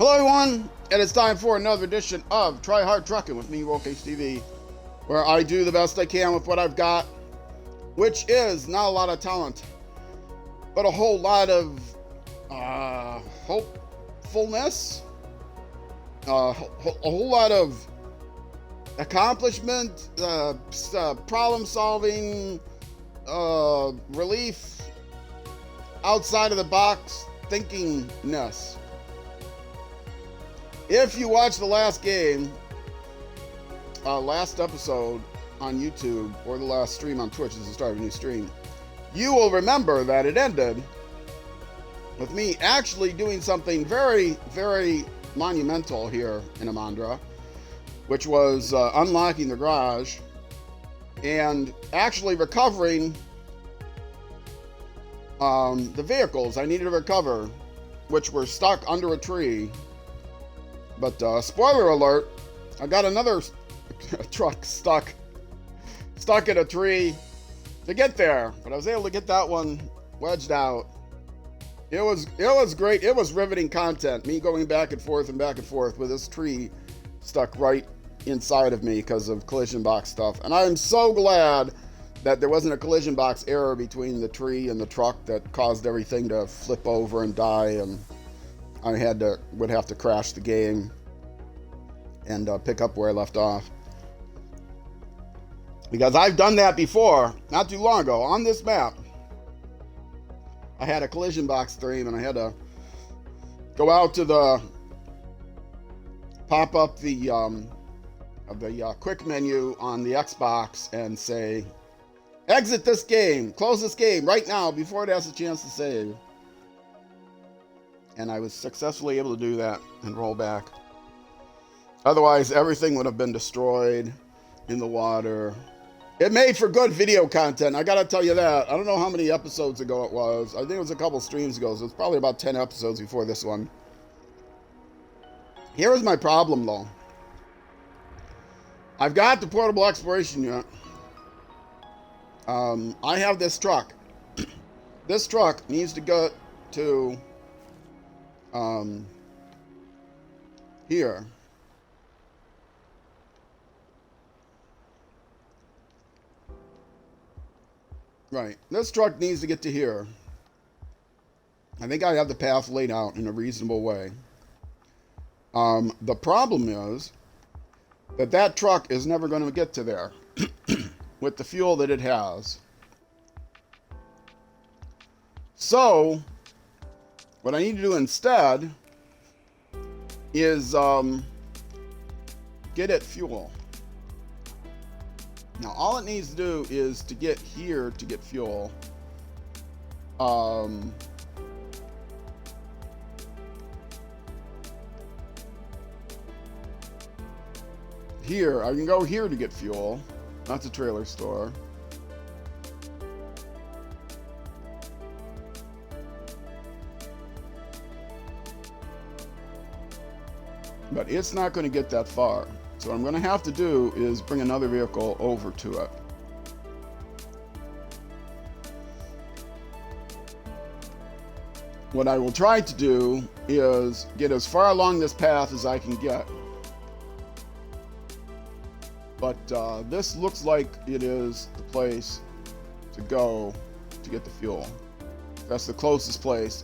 Hello everyone, and it's time for another edition of Try Hard Trucking with me, RollCaseTV, where I do the best I can with what I've got, which is not a lot of talent, but a whole lot of hopefulness, a whole lot of accomplishment, problem solving, relief, outside of the box thinkingness. If you watched the last game, last episode on YouTube, or the last stream on Twitch as the start of a new stream, you will remember that it ended with me actually doing something very, very monumental here in Amandra, which was unlocking the garage and actually recovering the vehicles I needed to recover, which were stuck under a tree. But spoiler alert, I got another truck stuck in a tree to get there, but I was able to get that one wedged out. It was great. It was riveting content, me going back and forth with this tree stuck right inside of me because of collision box stuff. And I'm so glad that there wasn't a collision box error between the tree and the truck that caused everything to flip over and die, and I would have to crash the game and pick up where I left off. Because I've done that before, not too long ago, on this map. I had a collision box stream and I had to go out to pop up the quick menu on the Xbox and say, exit this game, close this game right now before it has a chance to save. And I was successfully able to do that and roll back. Otherwise, everything would have been destroyed in the water. It made for good video content, I gotta tell you that. I don't know how many episodes ago it was. I think it was a couple streams ago, so it's probably about 10 episodes before this one. Here's my problem, though. I've got the portable exploration unit. I have this truck. This truck needs to go to here. Right, this truck needs to get to here. I think I have the path laid out in a reasonable way. The problem is that truck is never going to get to there with the fuel that it has. So what I need to do instead is get it fuel. Now all it needs to do is to get here to get fuel. Here, I can go here to get fuel. That's a trailer store. But it's not going to get that far. So what I'm going to have to do is bring another vehicle over to it. What I will try to do is get as far along this path as I can get. But this looks like it is the place to go to get the fuel. That's the closest place.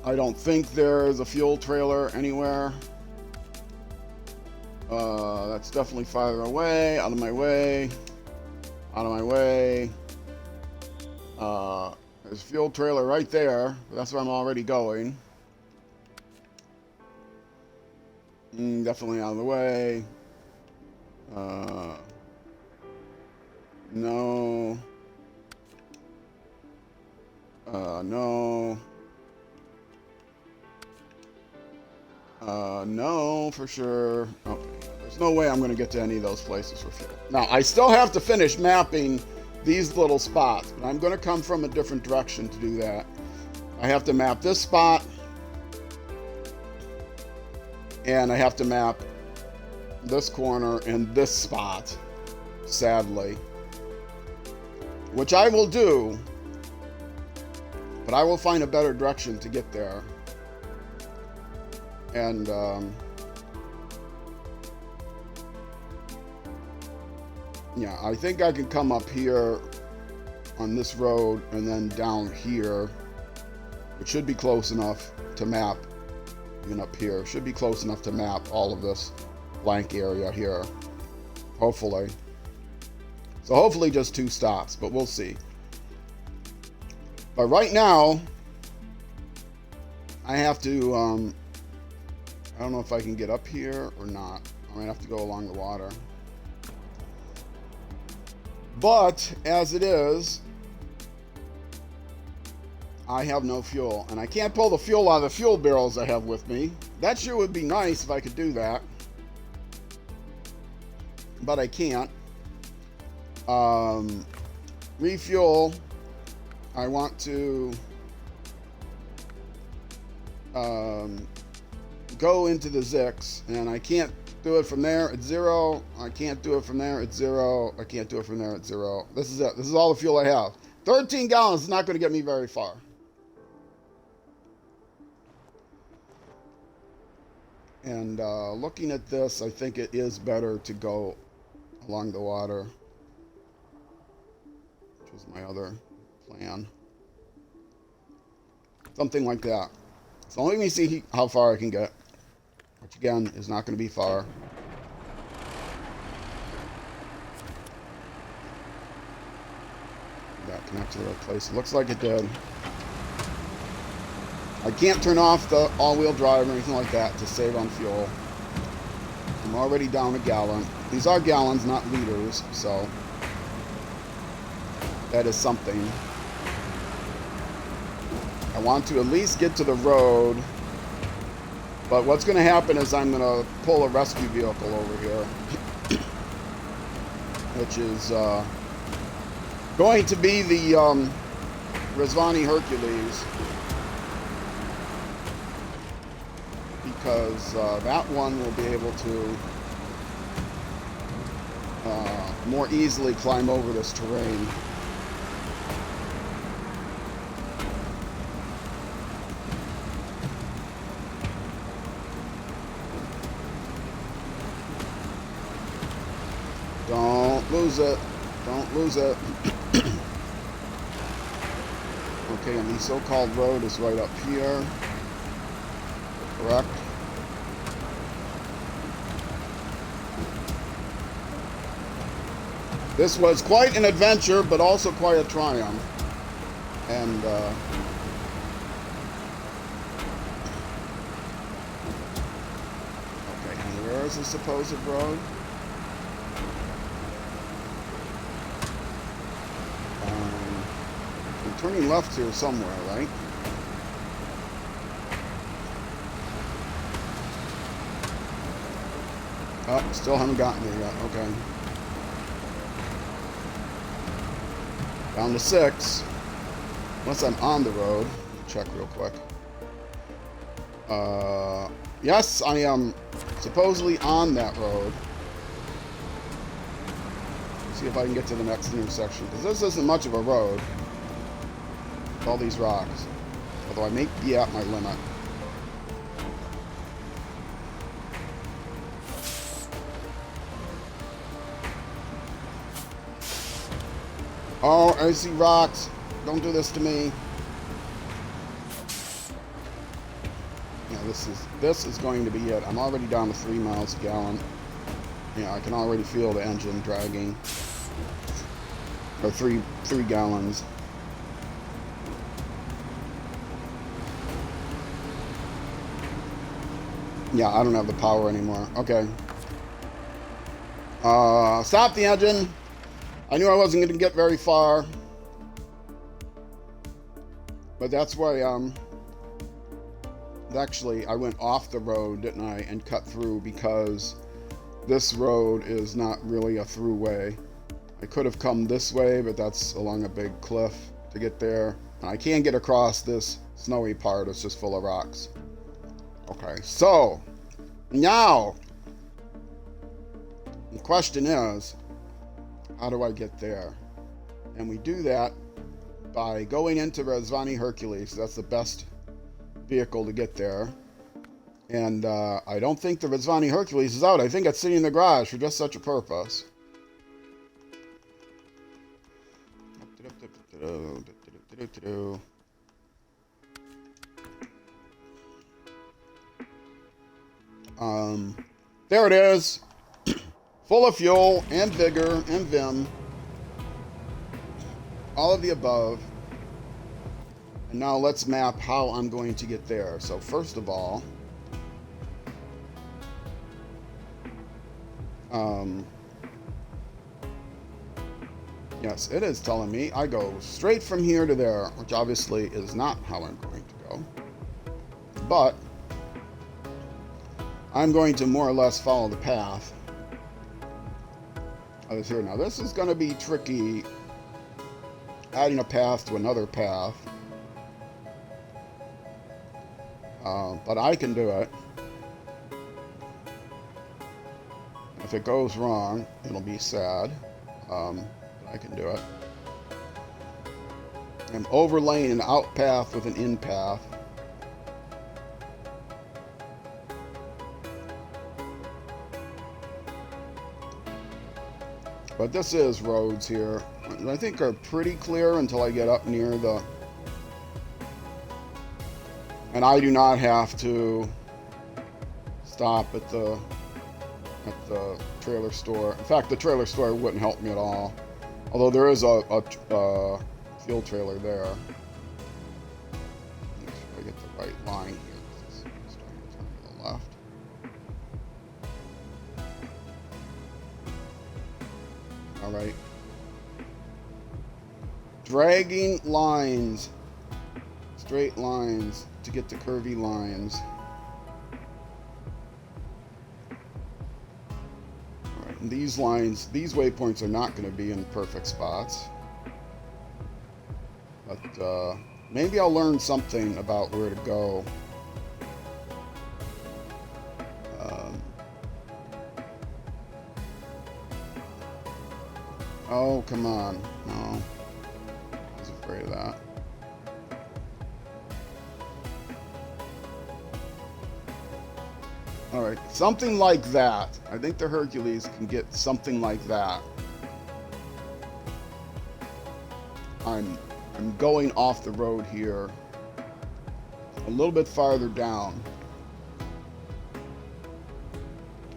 I don't think there's a fuel trailer anywhere. That's definitely farther away, out of my way, there's a fuel trailer right there, but that's where I'm already going. Definitely out of the way. No. No. No, for sure. Okay. There's no way I'm going to get to any of those places for fuel. Now, I still have to finish mapping these little spots, but I'm going to come from a different direction to do that. I have to map this spot, and I have to map this corner and this spot, sadly. Which I will do, but I will find a better direction to get there. And yeah, I think I can come up here on this road and then down here, which should be close enough to map. Even up here should be close enough to map all of this blank area here, hopefully. So hopefully just 2 stops, but we'll see. But right now I have to I don't know if I can get up here or not. I might have to go along the water. But as it is, I have no fuel, and I can't pull the fuel out of the fuel barrels I have with me. That sure would be nice if I could do that, but I can't. Refuel, I want to go into the Zix, and I can't do it from there at 0. I can't do it from there at 0. I can't do it from there at 0. This is it. This is all the fuel I have. 13 gallons is not going to get me very far. And looking at this, I think it is better to go along the water, which was my other plan. Something like that. So let me see how far I can get, which again is not going to be far. Did that connect to the right place? It looks like it did. I can't turn off the all-wheel drive or anything like that to save on fuel. I'm already down a gallon. These are gallons, not liters, so that is something. I want to at least get to the road, but what's going to happen is I'm going to pull a rescue vehicle over here, which is going to be the Rezvani Hercules, because that one will be able to more easily climb over this terrain. Don't lose it. Don't lose it. Okay, and the so-called road is right up here. Correct. This was quite an adventure, but also quite a triumph. And okay, and where is the supposed road? I'm turning left here somewhere, right? Oh, still haven't gotten there yet. Okay. Down to 6. Unless I'm on the road. Check real quick. Yes, I am supposedly on that road. Let's see if I can get to the next intersection, because this isn't much of a road with all these rocks. Although I may be at my limit. Oh, I see rocks. Don't do this to me. Yeah, this is going to be it. I'm already down to 3 miles a gallon. Yeah, I can already feel the engine dragging. Or 3 gallons. Yeah, I don't have the power anymore. Okay. Stop the engine. I knew I wasn't going to get very far, but that's why, actually, I went off the road, didn't I, and cut through, because this road is not really a throughway. I could have come this way, but that's along a big cliff to get there, and I can't get across this snowy part. It's just full of rocks. Okay, so, now, the question is, how do I get there? And we do that by going into Rezvani Hercules. That's the best vehicle to get there. And I don't think the Rizvani Hercules is out. I think it's sitting in the garage for just such a purpose. There it is. Full of fuel and vigor and vim. All of the above. And now let's map how I'm going to get there. So first of all, yes, it is telling me I go straight from here to there, which obviously is not how I'm going to go. But I'm going to more or less follow the path. I was here. Now this is going to be tricky, adding a path to another path. But I can do it. If it goes wrong, it'll be sad. But I can do it. I'm overlaying an out path with an in path. But this is roads here. I think are pretty clear until I get up near the... And I do not have to stop at the trailer store. In fact, the trailer store wouldn't help me at all. Although there is a fuel trailer there. Make sure I get the right line here. It's starting to turn to the left. All right. Dragging lines. Straight lines to get to curvy lines. All right, and these lines, these waypoints are not going to be in perfect spots. But maybe I'll learn something about where to go. Oh, come on. No. I was afraid of that. All right, something like that. I think the Hercules can get something like that. I'm going off the road here, a little bit farther down.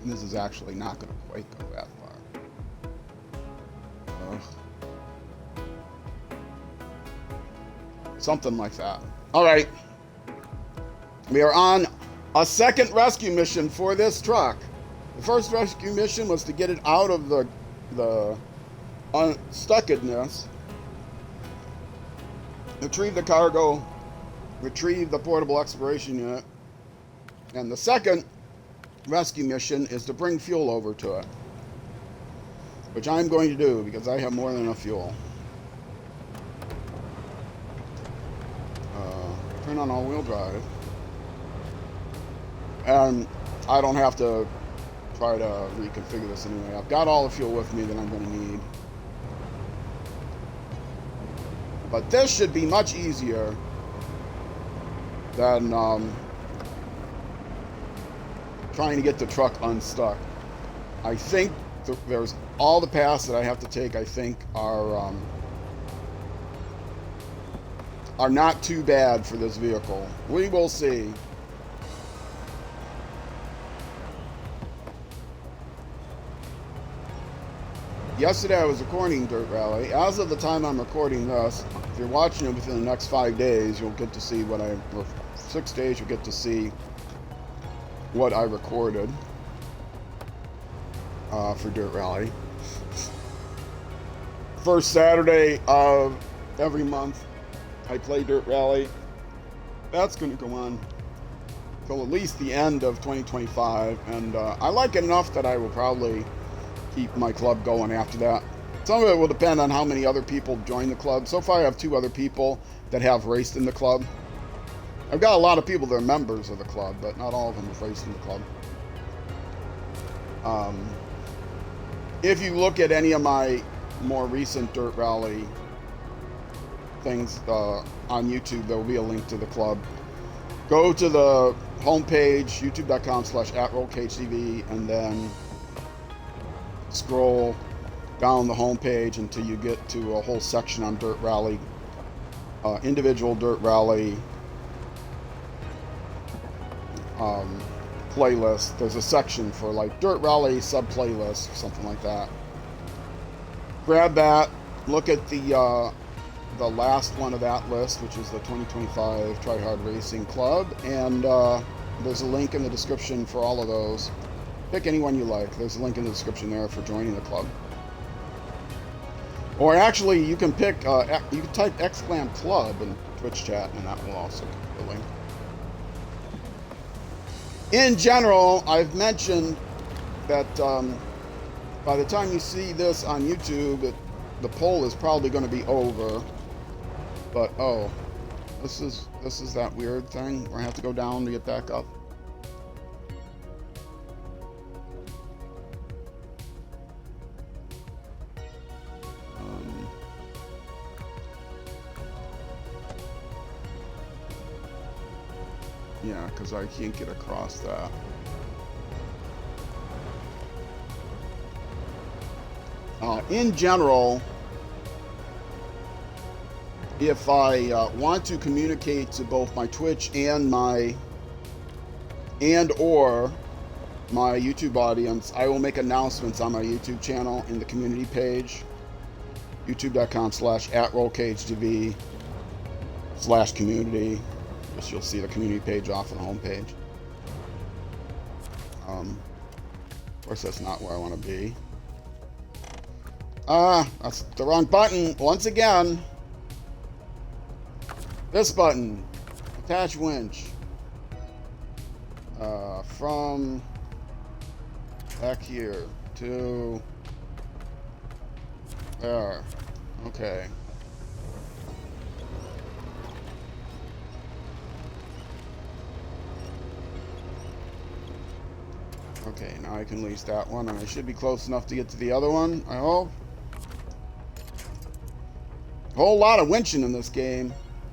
And this is actually not going to quite go that far. Something like that. All right, we are on a second rescue mission for this truck. The first rescue mission was to get it out of the unstuckedness, retrieve the cargo, retrieve the portable exploration unit, and the second rescue mission is to bring fuel over to it, which I'm going to do because I have more than enough fuel. Turn on all-wheel drive. And I don't have to try to reconfigure this anyway. I've got all the fuel with me that I'm going to need. But this should be much easier than trying to get the truck unstuck. I think there's all the paths that I have to take, I think, are not too bad for this vehicle. We will see. Yesterday I was recording Dirt Rally. As of the time I'm recording this, if you're watching it within the next 5 days, you'll get to see what or 6 days, you'll get to see what I recorded for Dirt Rally. First Saturday of every month, I play Dirt Rally. That's going to go on till at least the end of 2025, and I like it enough that I will probably keep my club going after that. Some of it will depend on how many other people join the club. So far I have 2 other people that have raced in the club. I've got a lot of people that are members of the club, but not all of them have raced in the club. If you look at any of my more recent Dirt Rally things on YouTube, there will be a link to the club. Go to the homepage, youtube.com/@rollcagetv, and then scroll down the homepage until you get to a whole section on Dirt Rally, individual Dirt Rally playlist. There's a section for like Dirt Rally sub playlist or something like that. Grab that. Look at the last one of that list, which is the 2025 Try Hard Racing Club, and there's a link in the description for all of those. Pick any one you like. There's a link in the description there for joining the club. Or actually, you can pick, you can type !club in Twitch chat, and that will also give you the link. In general, I've mentioned that by the time you see this on YouTube, the poll is probably going to be over. But oh, this is that weird thing where I have to go down to get back up. Yeah, because I can't get across that. In general, if I want to communicate to both my Twitch and or my YouTube audience, I will make announcements on my YouTube channel in the community page, youtube.com/@rollcagetv/community. You'll see the community page off of the homepage. Of course, that's not where I want to be. That's the wrong button. Once again, this button, attach winch. From back here to there. Okay. Okay, now I can release that one, and I should be close enough to get to the other one, I hope. A whole lot of winching in this game.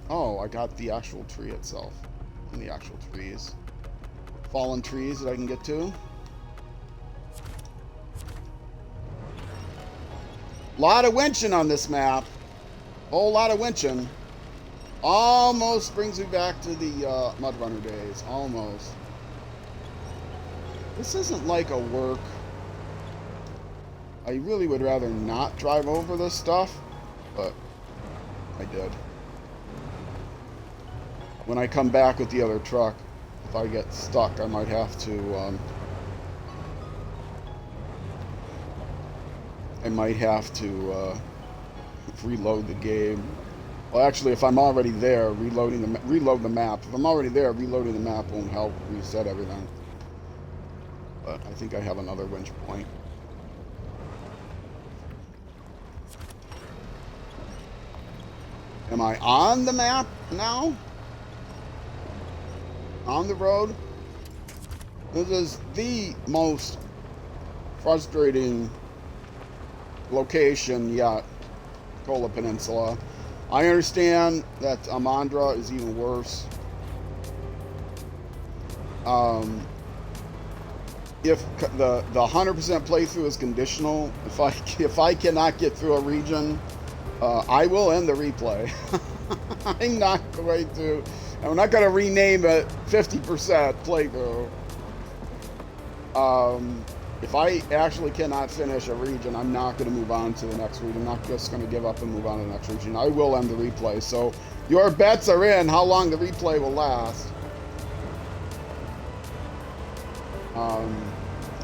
Oh, I got the actual tree itself. And the actual trees. Fallen trees that I can get to. Lot of winching on this map. Whole lot of winching. Almost brings me back to the MudRunner days. Almost. This isn't like a work. I really would rather not drive over this stuff, but I did. When I come back with the other truck, if I get stuck, I might have to reload the game. Well, actually, if I'm already there, reload the map. If I'm already there, reloading the map won't help reset everything. But I think I have another winch point. Am I on the map now? On the road? This is the most frustrating location yet. Kola Peninsula. I understand that Amandra is even worse. If the 100% playthrough is conditional, if I cannot get through a region, I will end the replay. I'm not going to rename it 50% playthrough. If I actually cannot finish a region, I'm not going to move on to the next region. I'm not just going to give up and move on to the next region. I will end the replay. So your bets are in how long the replay will last.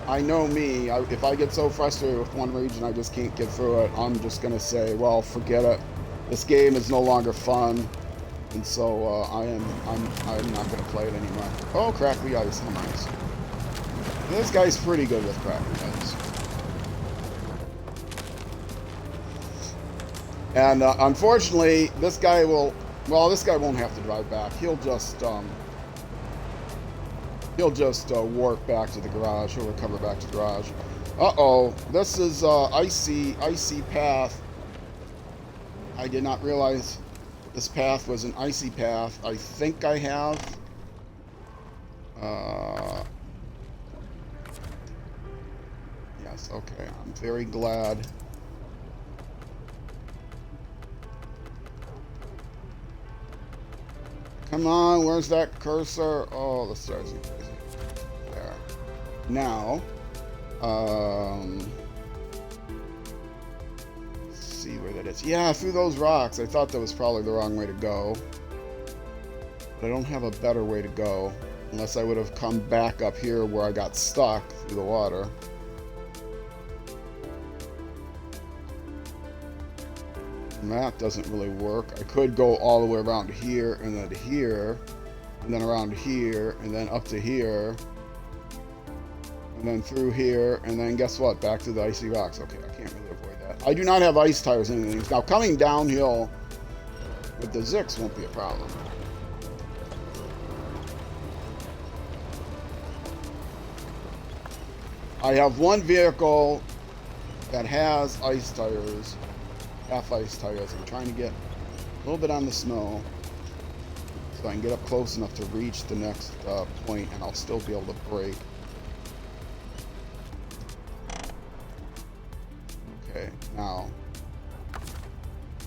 I know me, if I get so frustrated with one region I just can't get through it, I'm just going to say, well, forget it. This game is no longer fun, and so I'm not going to play it anymore. Oh, crackly ice, how nice. This guy's pretty good with crackly ice. And unfortunately, this guy won't have to drive back. He'll just warp back to the garage. He'll recover back to the garage. Uh-oh. This is icy path. I did not realize this path was an icy path. I think I have Yes, okay. I'm very glad. Come on, where's that cursor? Oh, the stars are crazy. There. Now, let's see where that is. Yeah, through those rocks. I thought that was probably the wrong way to go. But I don't have a better way to go. Unless I would have come back up here where I got stuck through the water. And that doesn't really work. I could go all the way around here and then to here. And then around here and then up to here. And then through here. And then guess what? Back to the icy rocks. Okay, I can't really avoid that. I do not have ice tires in anything. Now coming downhill with the Zix won't be a problem. I have one vehicle that has ice tires, half ice tires. I'm trying to get a little bit on the snow so I can get up close enough to reach the next point, and I'll still be able to brake. Okay, now,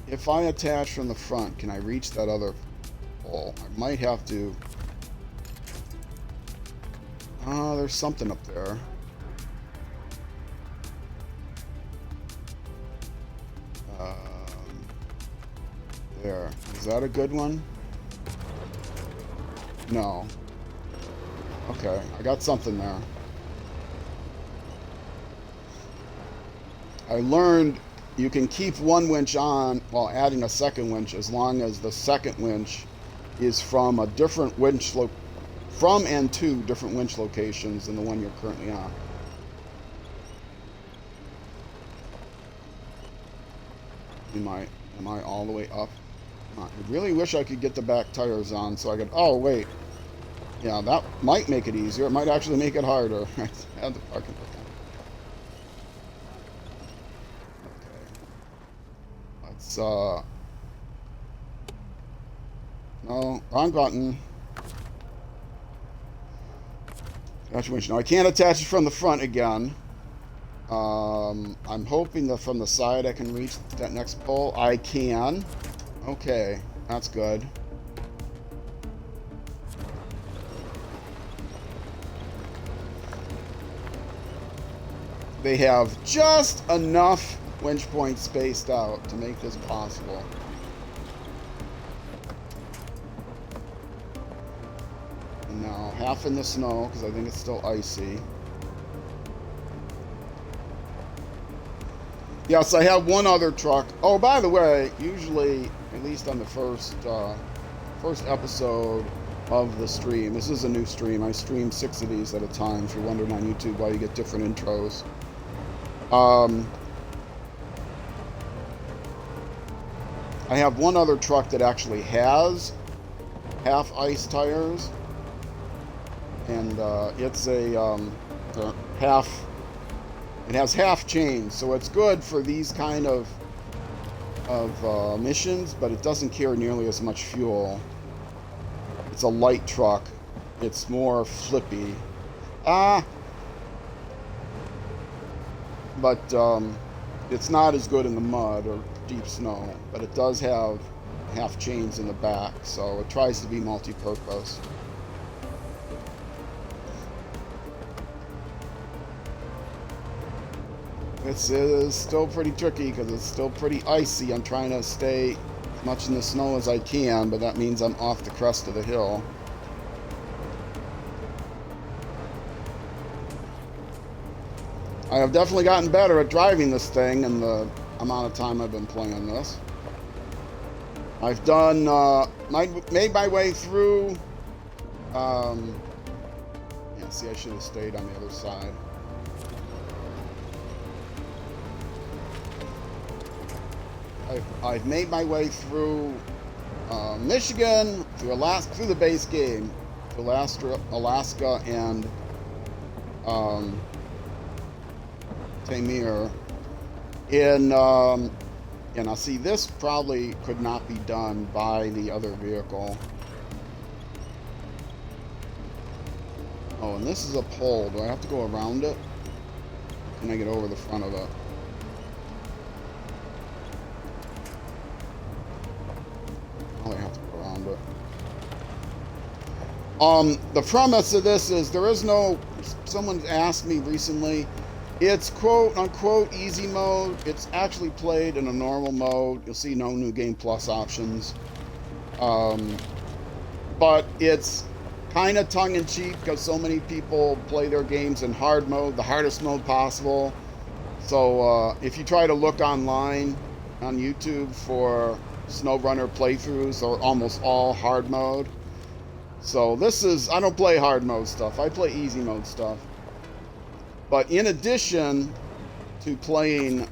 if I attach from the front, can I reach that other pole? I might have to. Oh, there's something up there. There. Is that a good one? No. Okay, I got something there. I learned you can keep one winch on while adding a second winch as long as the second winch is from a different winch from and to different winch locations than the one you're currently on. Am I all the way up? I really wish I could get the back tires on so I could... Oh, wait. Yeah, that might make it easier. It might actually make it harder. I had to fucking... Okay. Let's, No, wrong button. Attach winch. Now, I can't attach it from the front again. I'm hoping that from the side I can reach that next pole. I can. Okay, that's good. They have just enough winch points spaced out to make this possible. And now half in the snow because I think it's still icy. Yes, I have one other truck. Oh, by the way, usually, at least on the first episode of the stream, this is a new stream. I stream 6 of these at a time. If you're wondering on YouTube why you get different intros. I have one other truck that actually has half ice tires, and it's a half. It has half chains, so it's good for these kind of missions, but it doesn't carry nearly as much fuel. It's a light truck. It's more flippy. But it's not as good in the mud or deep snow, but it does have half chains in the back, so it tries to be multi-purpose. This is still pretty tricky because it's still pretty icy. I'm trying to stay as much in the snow as I can, but that means I'm off the crest of the hill. I have definitely gotten better at driving this thing in the amount of time I've been playing this. I've done, made my way through, yeah, see, I should have stayed on the other side. I've made my way through Michigan, through Alaska, through the base game, to Alaska and Tamir. And I see this probably could not be done by the other vehicle. Oh, and this is a pole. Do I have to go around it? Can I get over the front of it? Oh, I have to go around it. The premise of this is there is no... Someone asked me recently, it's quote-unquote easy mode. It's actually played in a normal mode. You'll see no New Game Plus options. But it's kind of tongue-in-cheek because so many people play their games in hard mode, the hardest mode possible. So if you try to look online on YouTube for SnowRunner playthroughs, they're almost all hard mode. So this is, I don't play hard mode stuff. I play easy mode stuff. But in addition to playing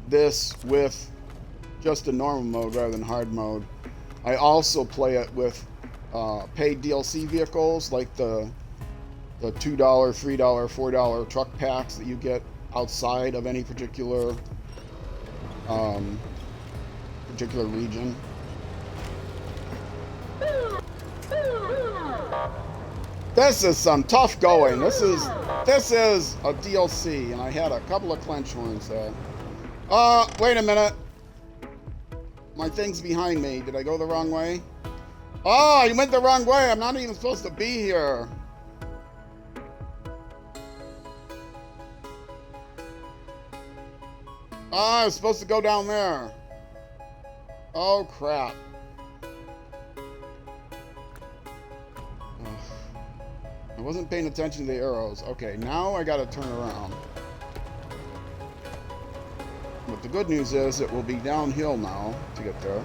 this with just a normal mode rather than hard mode, I also play it with paid DLC vehicles like the $2, $3, $4 truck packs that you get outside of any particular region. This is some tough going. This is a DLC, and I had a couple of clench horns there. Wait a minute. My thing's behind me. Did I go the wrong way? Oh, you went the wrong way. I'm not even supposed to be here. Oh, I was supposed to go down there. Oh, crap. I wasn't paying attention to the arrows. Okay, now I gotta turn around. But the good news is it will be downhill now to get there.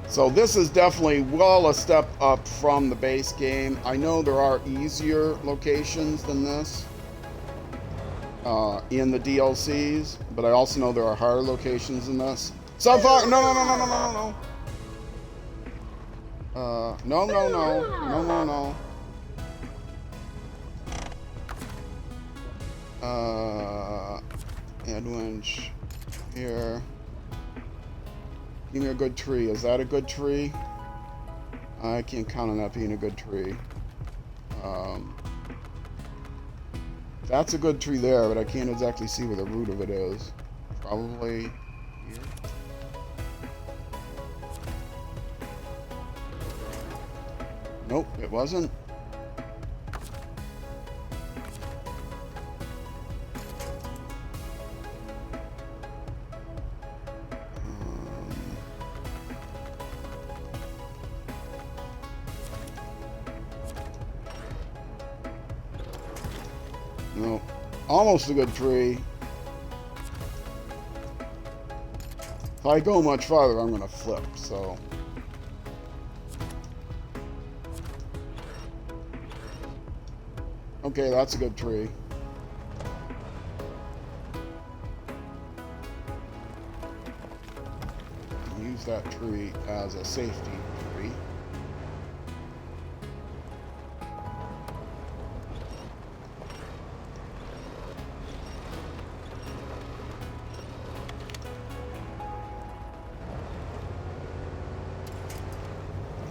So this is definitely well a step up from the base game. I know there are easier locations than this in the DLCs, but I also know there are harder locations than this. So far, no. No. Headwinch here. Give me a good tree. Is that a good tree? I can't count on that being a good tree. That's a good tree there, but I can't exactly see where the root of it is. Probably here. Nope, it wasn't. No, almost a good tree. If I go much farther, I'm going to flip, so. Okay, that's a good tree. Use that tree as a safety tree.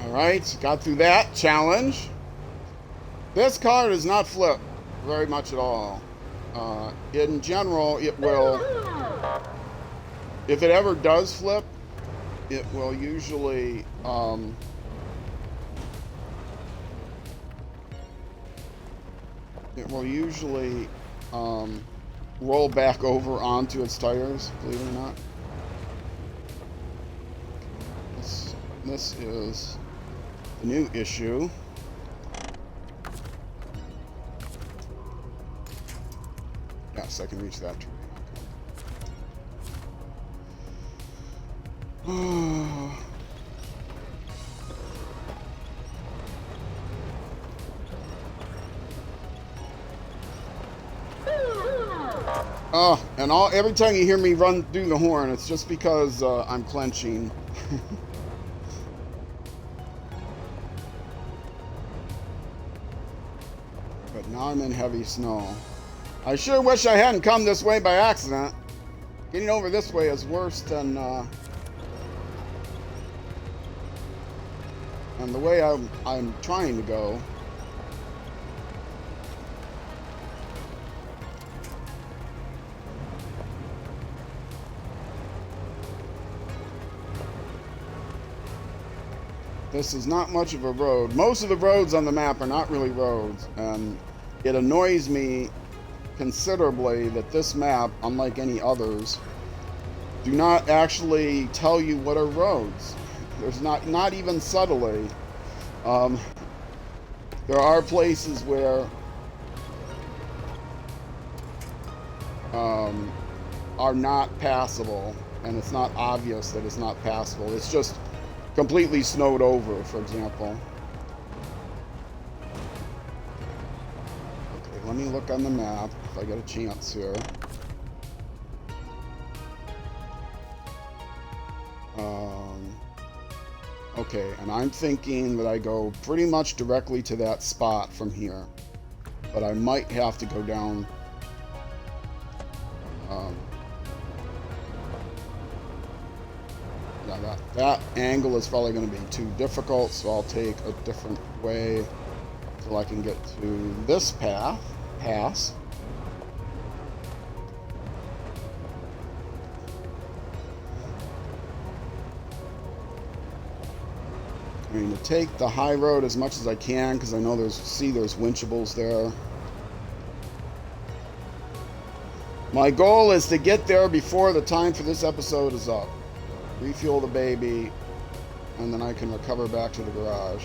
Alright, got through that challenge. This car does not flip very much at all. In general, it will, if it ever does flip, it will usually, roll back over onto its tires, believe it or not. This is the new issue. Yes, I can reach that tree. Oh, and every time you hear me run through the horn, it's just because I'm clenching. But now I'm in heavy snow. I sure wish I hadn't come this way by accident. Getting over this way is worse than the way I'm trying to go. This is not much of a road. Most of the roads on the map are not really roads, and it annoys me considerably that this map, unlike any others, do not actually tell you what are roads. There's not even subtly. There are places where are not passable, and it's not obvious that it's not passable. It's just completely snowed over, for example. Okay, let me look on the map if I get a chance here. Okay, and I'm thinking that I go pretty much directly to that spot from here, but I might have to go down. Yeah, that angle is probably going to be too difficult, so I'll take a different way till I can get to this pass. I'm going to take the high road as much as I can because I know there's winchables there. My goal is to get there before the time for this episode is up. Refuel the baby, and then I can recover back to the garage.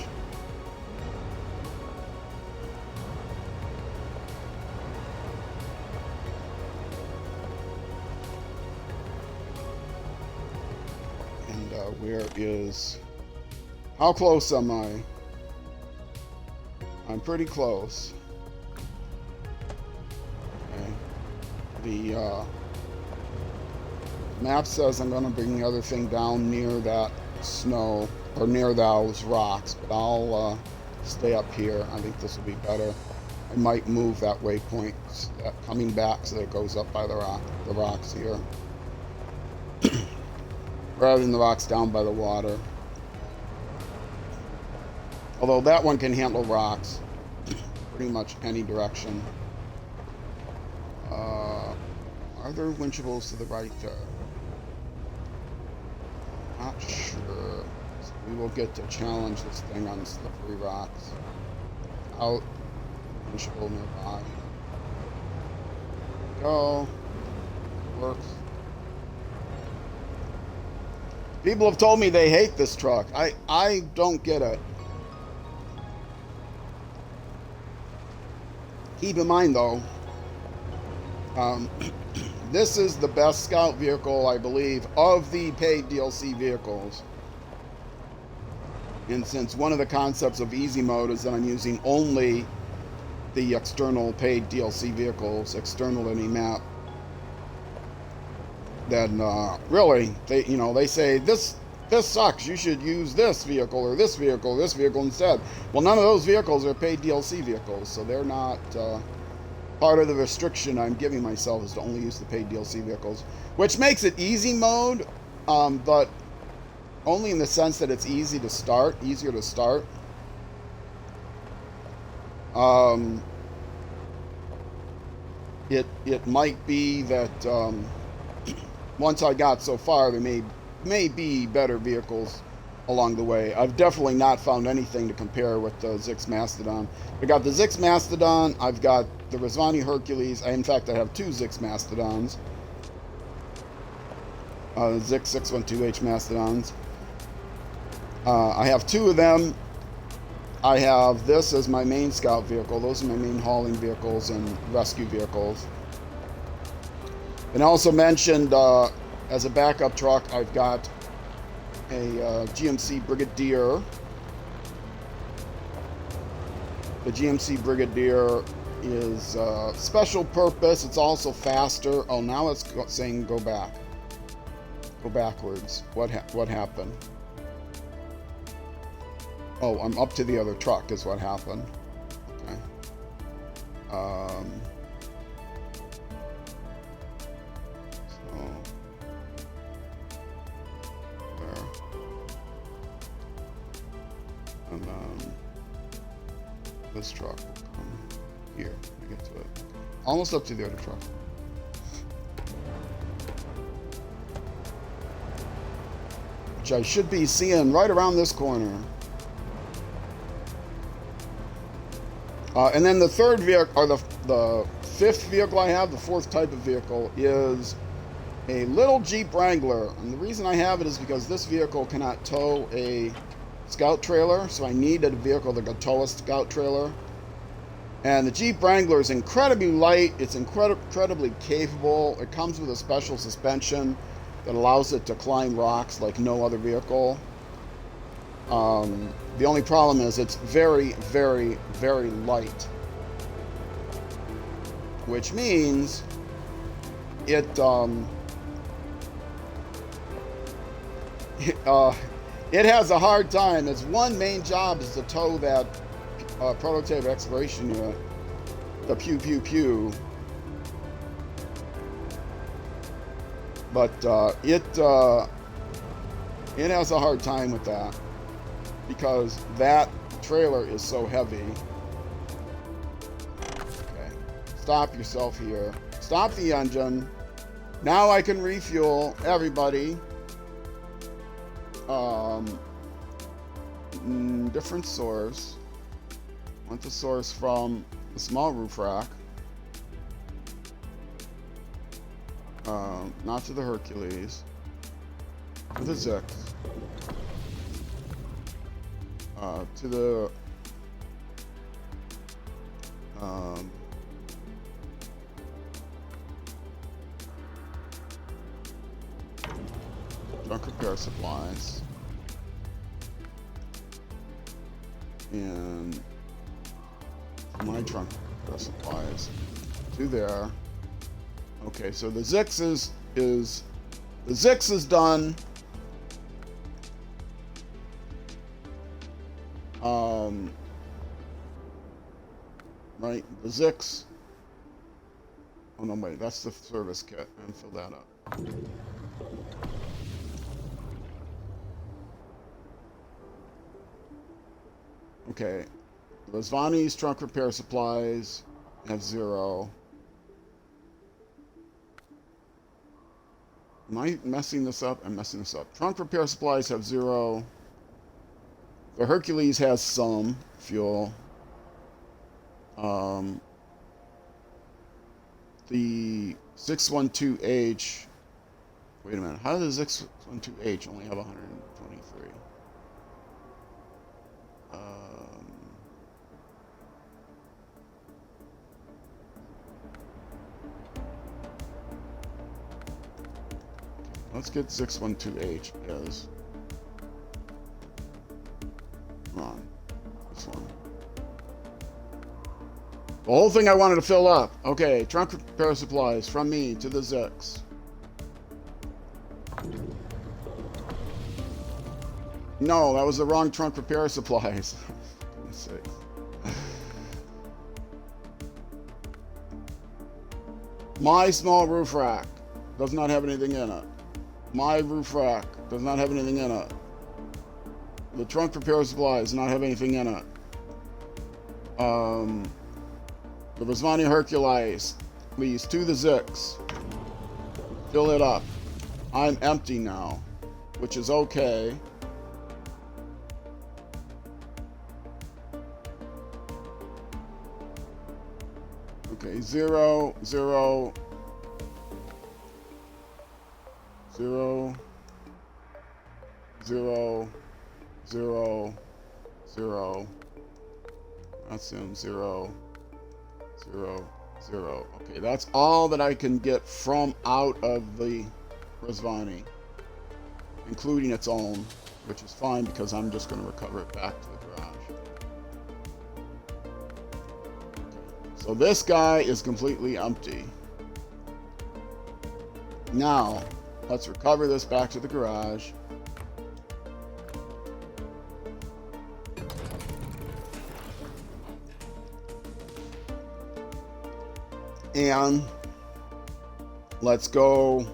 And where is... How close am I? I'm pretty close. Okay. The map says I'm going to bring the other thing down near that snow, or near those rocks, but I'll stay up here. I think this will be better. I might move that waypoint coming back so that it goes up by the rocks here. Rather than the rocks down by the water. Although that one can handle rocks pretty much any direction. Are there winchables to the right there? Not sure. So we will get to challenge this thing on slippery rocks. Out. Winchable nearby. Go. Works. People have told me they hate this truck. I don't get it. Keep in mind, though, this is the best scout vehicle, I believe, of the paid DLC vehicles. And since one of the concepts of easy mode is that I'm using only the external paid DLC vehicles, external to any map, then really, they say this sucks. You should use this vehicle or this vehicle instead. Well, none of those vehicles are paid DLC vehicles, so they're not part of the restriction I'm giving myself is to only use the paid DLC vehicles, which makes it easy mode, but only in the sense that it's easier to start. It might be that once I got so far, there may be better vehicles along the way. I've definitely not found anything to compare with the Zix Mastodon. I got the Zix Mastodon, I've got the Rizvani Hercules. In fact, I have two Zix Mastodons. Zix 612H Mastodons. I have two of them. I have this as my main scout vehicle. Those are my main hauling vehicles and rescue vehicles. And also mentioned as a backup truck, I've got a GMC Brigadier. The GMC Brigadier is special purpose. It's also faster. Oh, now it's saying go back. Go backwards. What happened? Oh, I'm up to the other truck is what happened. Okay. So, there. And then this truck will come here. I get to it. Almost up to the other truck. Which I should be seeing right around this corner. And then the third vehicle, or the fifth vehicle I have, the fourth type of vehicle, is a little Jeep Wrangler. And the reason I have it is because this vehicle cannot tow a scout trailer, so I needed a vehicle that could tow a scout trailer. And the Jeep Wrangler is incredibly light. It's incredibly capable. It comes with a special suspension that allows it to climb rocks like no other vehicle. The only problem is it's very, very, very light, which means it it has a hard time. Its one main job is to tow that prototype exploration unit, the pew pew pew. But it has a hard time with that because that trailer is so heavy. Okay, stop yourself here. Stop the engine. Now I can refuel everybody. Different source. Want the source from the small roof rack. Not to the Hercules. To the Zix. To the junk repair supplies. And my trunk repair supplies to there. Okay, so the Zix is done. Right, the Zix. Oh no, wait, that's the service kit, and fill that up. Okay, Lasvani's trunk repair supplies have 0. Am I messing this up? I'm messing this up. Trunk repair supplies have 0. The Hercules has some fuel. The 612H. Wait a minute. How does the 612H only have 123? Let's get 612H as. Come on. This one. The whole thing I wanted to fill up. Okay, trunk repair supplies from me to the Zix. No, that was the wrong trunk repair supplies. For goodness sake. My small roof rack does not have anything in it. My roof rack does not have anything in it. The trunk repair supplies does not have anything in it. The Rizvani Hercules leads to the Zix. Fill it up. I'm empty now, which is okay. Okay, 0, 0, 0, 0, 0, 0. That's him. 0, 0, 0. Okay, that's all that I can get from out of the Rizvani, including its own, which is fine because I'm just going to recover it back to the garage. So this guy is completely empty. Now, let's recover this back to the garage. And let's go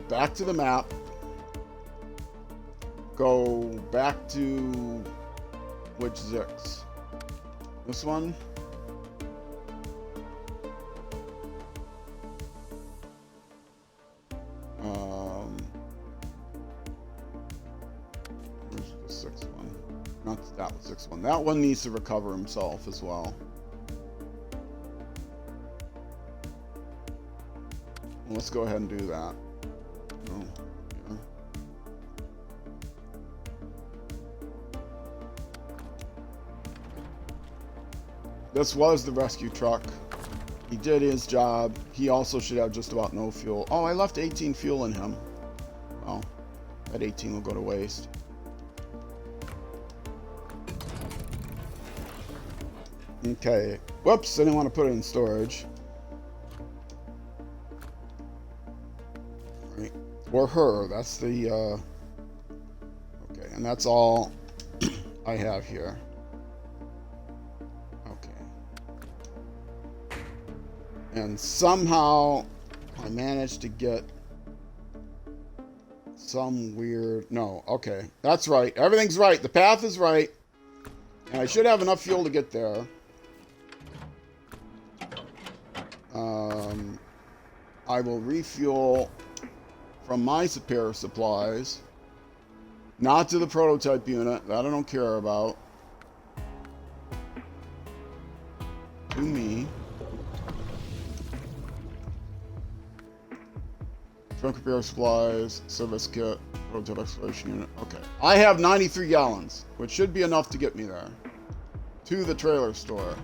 back to the map. Go back to which Zix? This one? Where's the sixth one? Not that sixth one. That one needs to recover himself as well. Let's go ahead and do that. Oh, yeah. This was the rescue truck. He did his job. He also should have just about no fuel. Oh, I left 18 fuel in him. Well, that 18 will go to waste. Okay. Whoops, I didn't want to put it in storage. Right. Or her. That's the... Okay, and that's all I have here. And somehow I managed to get some weird... No, okay. That's right. Everything's right. The path is right. And I should have enough fuel to get there. I will refuel from my spare supplies. Not to the prototype unit. That I don't care about. To me. Trunk repair supplies, service kit, prototype exploration unit. Okay. I have 93 gallons, which should be enough to get me there. To the trailer store.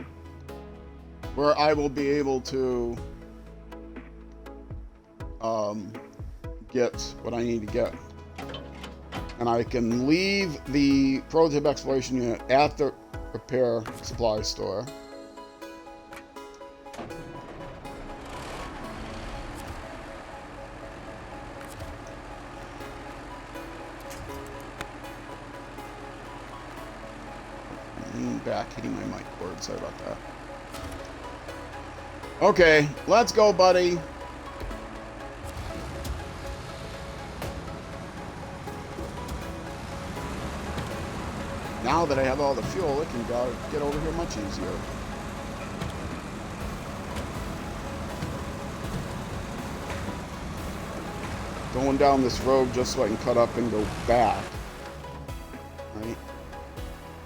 Where I will be able to get what I need to get. And I can leave the prototype exploration unit at the repair supply store. Back hitting my mic cord. Sorry about that. Okay, let's go, buddy. Now that I have all the fuel, it can get over here much easier. Going down this road just so I can cut up and go back. Right?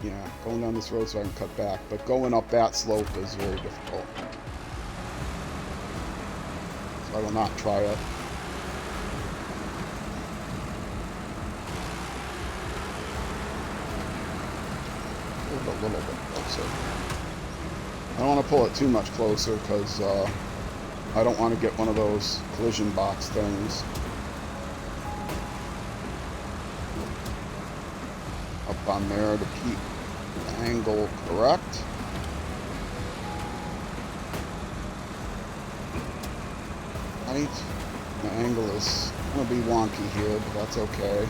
Yeah, going down this road so I can cut back, but going up that slope is very difficult. So I will not try it. Move it a little bit closer. I don't want to pull it too much closer because I don't want to get one of those collision box things. Up on there to keep the angle correct. Right? The angle is going to be wonky here, but that's okay.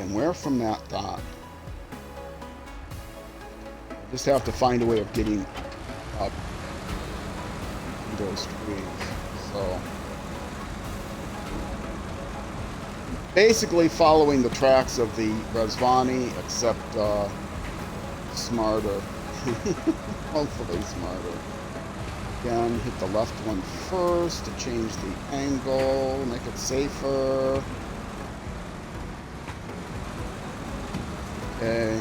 And where from that dot? Just have to find a way of getting up those trees. So basically following the tracks of the Resvani, except smarter. Hopefully smarter. Again, hit the left one first to change the angle, make it safer. Okay.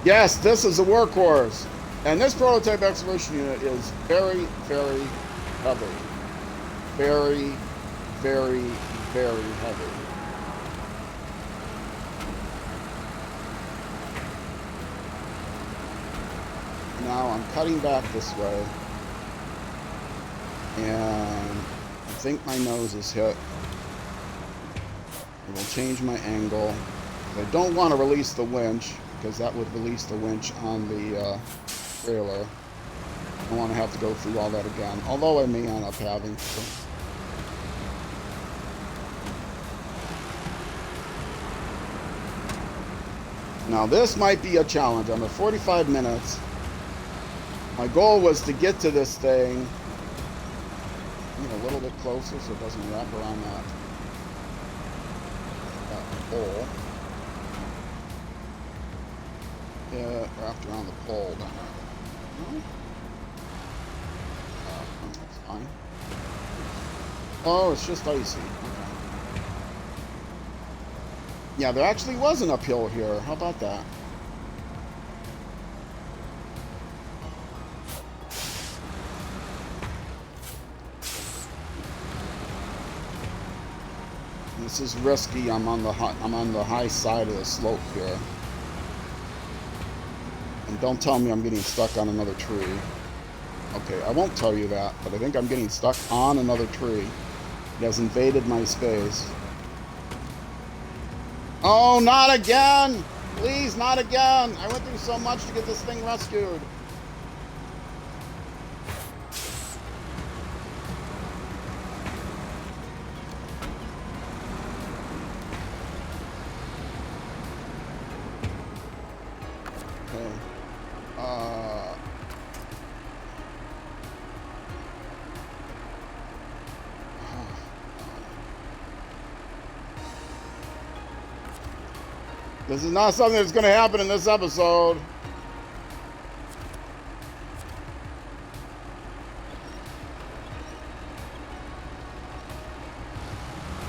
Yes, this is a workhorse. And this prototype excavation unit is very, very heavy. Very, very, very heavy. Now I'm cutting back this way. And I think my nose is hit. I will change my angle. I don't want to release the winch, because that would release the winch on the trailer. I don't want to have to go through all that again, although I may end up having to. Now this might be a challenge. I'm at 45 minutes, My goal was to get to this thing a little bit closer so it doesn't wrap around that pole. Yeah, wrapped around the pole. That's fine. Oh, it's just icy. Okay. Yeah, there actually was an uphill here. How about that? This is risky. I'm on the high side of the slope here. And don't tell me I'm getting stuck on another tree. Okay, I won't tell you that, but I think I'm getting stuck on another tree. It has invaded my space. Oh, not again! Please, not again! I went through so much to get this thing rescued. This is not something that's going to happen in this episode.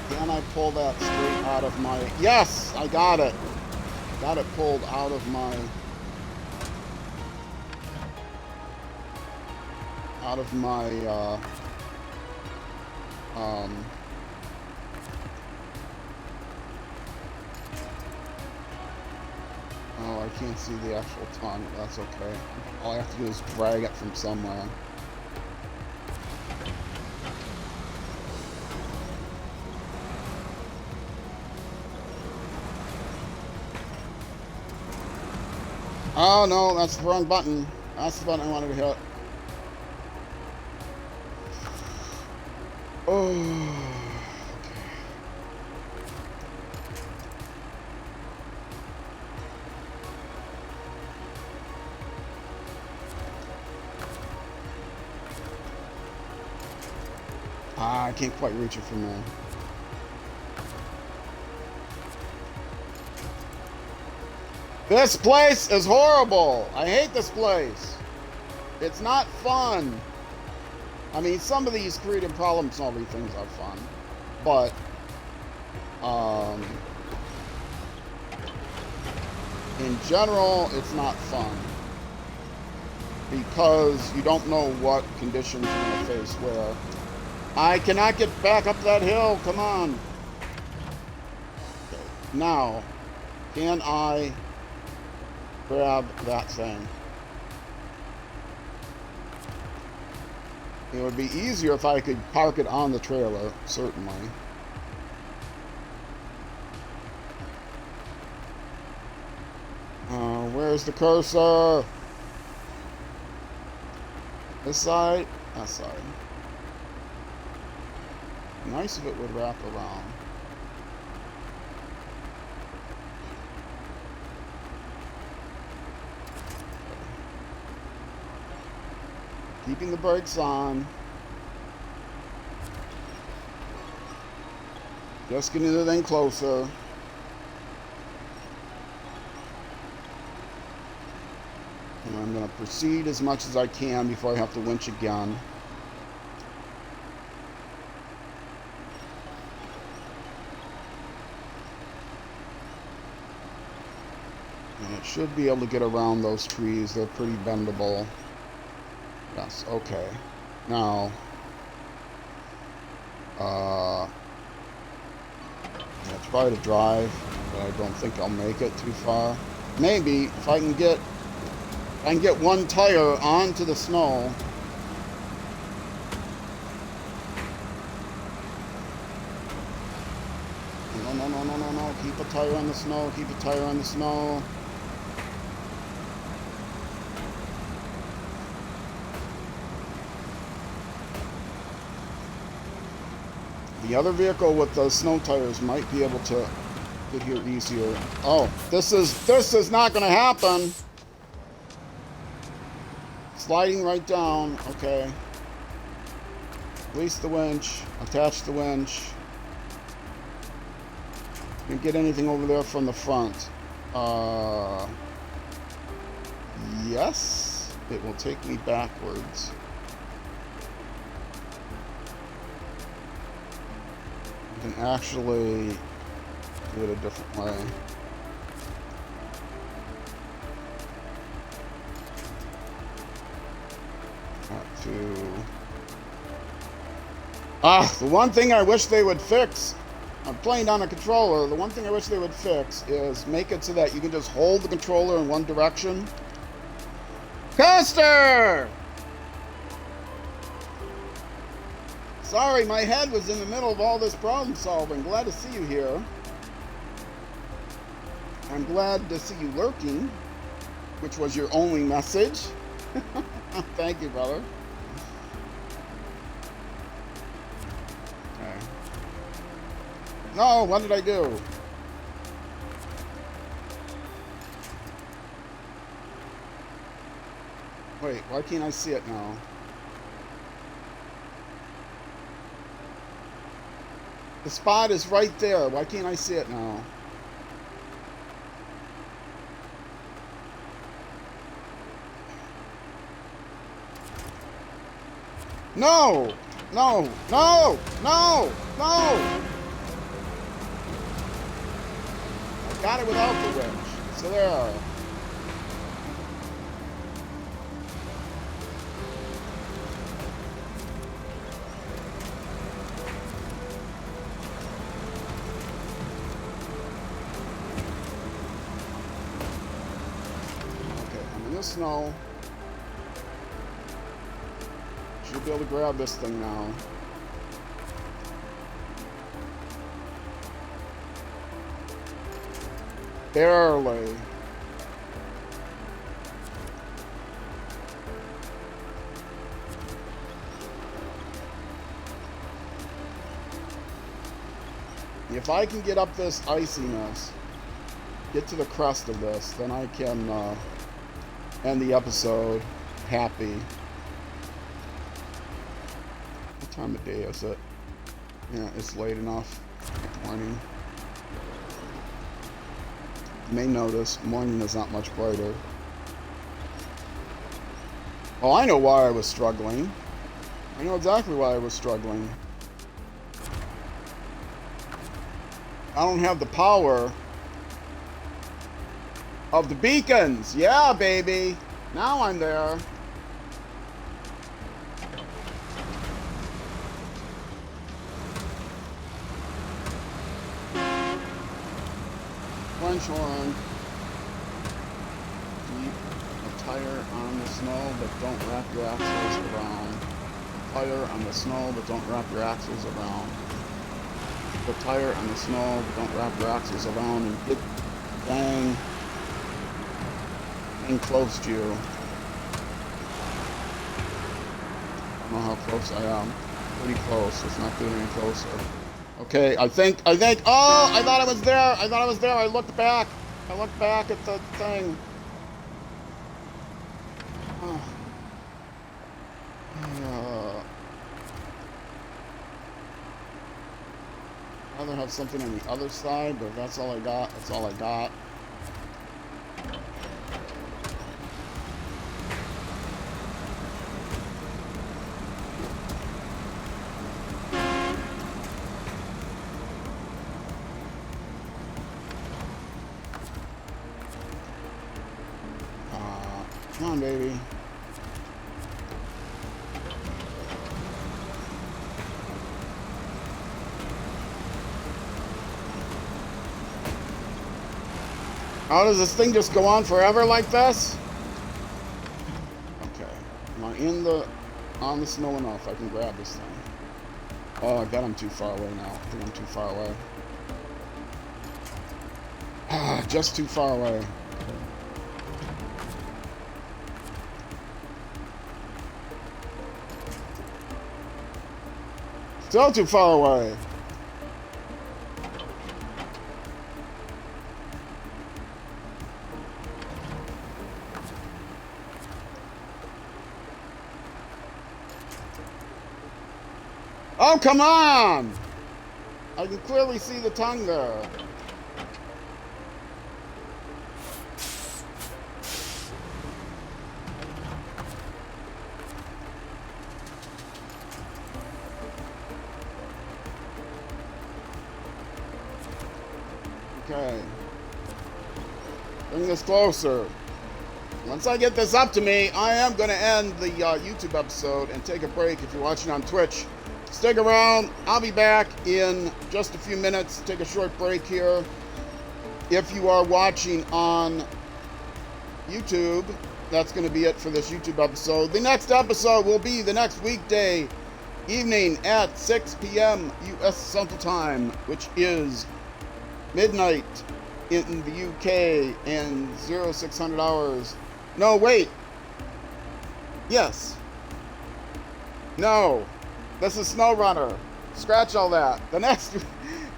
Can I pull that straight out of my... Yes! I got it! Got it pulled out of my... Oh, I can't see the actual tongue. That's okay. All I have to do is drag it from somewhere. Oh no, that's the wrong button. That's the button I wanted to hit. Oh. I can't quite reach it from there. This place is horrible. I hate this place. It's not fun. I mean, some of these creative problem-solving things are fun, but in general, it's not fun because you don't know what conditions you're going to face where. I cannot get back up that hill. Come on. Okay. Now, can I grab that thing? It would be easier if I could park it on the trailer, certainly. Where's the cursor? This side? That side. Nice if it would wrap around. Keeping the brakes on. Just getting the thing closer. And I'm going to proceed as much as I can before I have to winch again. And it should be able to get around those trees. They're pretty bendable. Yes, okay. Now, I'll try to drive, but I don't think I'll make it too far. Maybe if I can get one tire onto the snow. No. Keep a tire on the snow. Keep a tire on the snow. The other vehicle with the snow tires might be able to get here easier. Oh, this is not going to happen. Sliding right down. Okay. Release the winch. Attach the winch. Can't get anything over there from the front. Yes. It will take me backwards. I can actually do it a different way. The one thing I wish they would fix, I'm playing on a controller, the one thing I wish they would fix is make it so that you can just hold the controller in one direction. Coaster! Sorry, my head was in the middle of all this problem solving. Glad to see you here. I'm glad to see you lurking, which was your only message. Thank you, brother. Okay. No, what did I do? Wait, why can't I see it now? The spot is right there. Why can't I see it now? No! No! No! No! No! I got it without the winch. So there. Okay, I'm in the snow. Should be able to grab this thing now. Barely. If I can get up this iciness, get to the crest of this, then I can end the episode happy. What time of day is it? Yeah, it's late enough. Morning. You may notice morning is not much brighter. Oh, I know why I was struggling. I know exactly why I was struggling. I don't have the power of the beacons. Yeah, baby. Now I'm there. French horn. Keep a tire on the snow, but don't wrap your axles around. Tire on the snow, but don't wrap your axles around. The tire on the snow, but don't wrap your axles around and get dang close to you. I don't know how close I am. Pretty close. It's not getting any closer. Okay, I think, oh, I thought I was there. I looked back. I looked back at the thing. Oh. I'd rather have something on the other side, but if that's all I got, that's all I got. Come on, baby. How does this thing just go on forever like this? Okay. Am I on the snow enough? I can grab this thing. Oh, I bet I'm too far away now. I think I'm too far away. Just too far away. Still too far away. Oh, come on! I can clearly see the tongue there. Okay. Bring this closer. Once I get this up to me, I am going to end the YouTube episode and take a break. If you're watching on Twitch, stick around. I'll be back in just a few minutes. Take a short break here. If you are watching on YouTube, that's going to be it for this YouTube episode. The next episode will be the next weekday evening at 6 p.m. U.S. Central Time, which is midnight in the UK and 0600 hours. No, wait. Yes. No. This is SnowRunner. Scratch all that. The next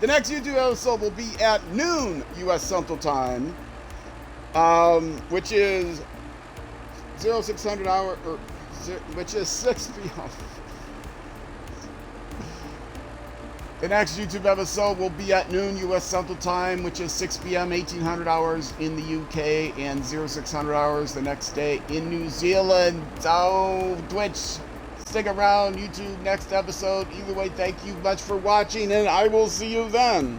YouTube episode will be at noon U.S. Central Time, which is 0600 hour, or which is 6 p.m. The next YouTube episode will be at noon U.S. Central Time, which is 6 p.m. 1800 hours in the UK and 0600 hours the next day in New Zealand. So, Twitch, stick around. YouTube, next episode. Either way, thank you much for watching, and I will see you then.